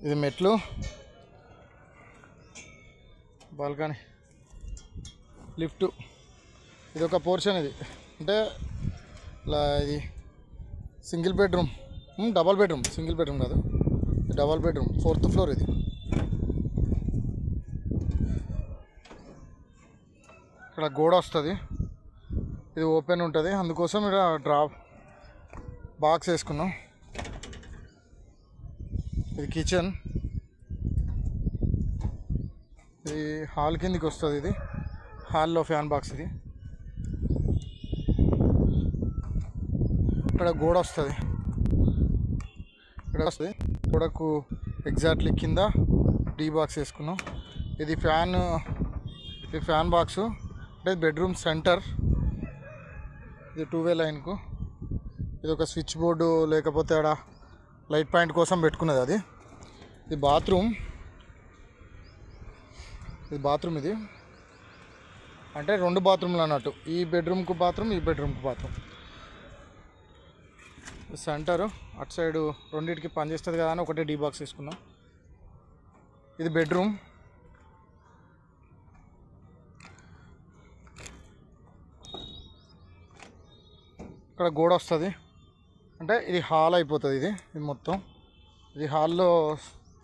ఇది మెట్లు, balcony, lift. ఇది ఒక పోర్షన్. ఇది అంటే ఇలా ఇది single bedroom, double bedroom. Single bedroom కాదు, డబల్ బెడ్రూమ్, 4th ఫ్లోర్. ఇది ఇక్కడ గోడ వస్తుంది, ఇది ఓపెన్ ఉంటుంది, అందుకోసం ఇక్కడ డ్రాప్ బాక్స్ వేసుకున్నాం. ఇది కిచెన్, ఇది హాల్ కిందికి వస్తుంది. ఇది హాల్లో ఫ్యాన్ బాక్స్. ఇది ఇక్కడ గోడ వస్తుంది, ఇక్కడ వస్తుంది. గోడకు ఎగ్జాక్ట్లీ కింద డీ బాక్స్ వేసుకున్నాం. ఇది ఫ్యాన్ బాక్సు, అంటే బెడ్రూమ్ సెంటర్. ఇది 2-way లైన్కు. ఇది ఒక స్విచ్ బోర్డు, లేకపోతే ఆడ లైట్ పాయింట్ కోసం పెట్టుకున్నది అది. ఇది బాత్రూమ్. ఇది అంటే 2 బాత్రూమ్లు అన్నట్టు. ఈ బెడ్రూమ్కు బాత్రూమ్, ఈ బెడ్రూమ్కు బాత్రూమ్. సెంటరు అటు సైడు రెండింటికి పనిచేస్తుంది కదా అని ఒకటే డీ బాక్స్ వేసుకున్నాం. ఇది బెడ్రూమ్. ఇక్కడ గోడ వస్తుంది, అంటే ఇది హాల్ అయిపోతుంది. ఇది మొత్తం ఇది హాల్లో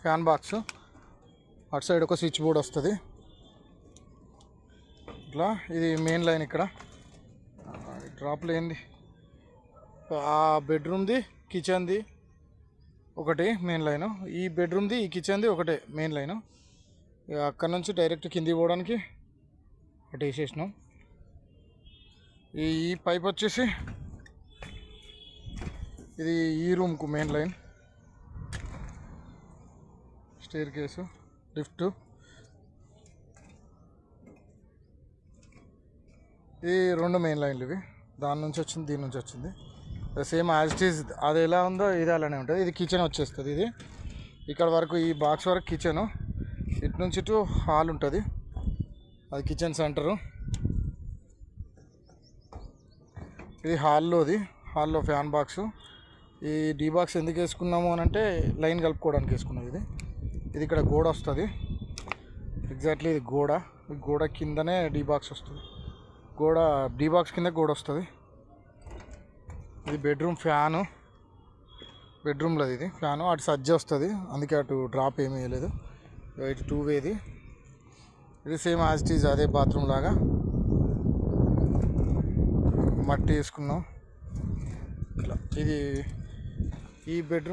ఫ్యాన్ బాక్స్. అటు సైడ్ ఒక స్విచ్ బోర్డ్ వస్తుంది. ఇట్లా ఇది మెయిన్ లైన్. ఇక్కడ డ్రాప్ లేనిది ఆ బెడ్రూమ్ది, కిచెన్ది ఒకటి మెయిన్ లైను, ఈ బెడ్రూమ్ది, ఈ కిచెన్ది ఒకటే మెయిన్ లైను. అక్కడ నుంచి డైరెక్ట్ కిందికి పోవడానికి అటు వేసేసినాం. ఈ పైప్ వచ్చేసి ఇది ఈ రూమ్కు main line. Staircase, lift. ఇది 2 మెయిన్ లైన్లు. ఇవి దాని నుంచి వచ్చింది, దీని నుంచి వచ్చింది. సేమ్ యాజ్ ఇట్ ఈజ్, అది ఎలా ఉందో ఇది అలానే ఉంటుంది. ఇది కిచెన్ వచ్చేస్తుంది. ఇది ఇక్కడ వరకు, ఈ బాక్స్ వరకు కిచెను. ఇటు నుంచి ఇటు హాల్ ఉంటుంది, అది కిచెన్ సెంటరు. ఇది హాల్లో ఫ్యాన్ బాక్సు. ఈ డీ బాక్స్ ఎందుకు వేసుకున్నాము అని అంటే లైన్ కలుపుకోవడానికి వేసుకున్నాం. ఇది ఇక్కడ గోడ వస్తుంది, ఎగ్జాక్ట్లీ ఇది గోడ. ఈ గోడ కిందనే డీ బాక్స్ వస్తుంది. డీ బాక్స్ కింద గోడ వస్తుంది. ఇది బెడ్రూమ్ ఫ్యాను, బెడ్రూమ్లో ఇది ఫ్యాను. అటు సజ్జ వస్తుంది, అందుకే అటు డ్రాప్ ఏమీ వేయలేదు. ఇటు 2-way. ఇది సేమ్ యాజ్ ఇట్ ఈజ్, అదే బాత్రూమ్ లాగా మట్టి వేసుకున్నాం. ఇది ఈ బెడ్రూమ్.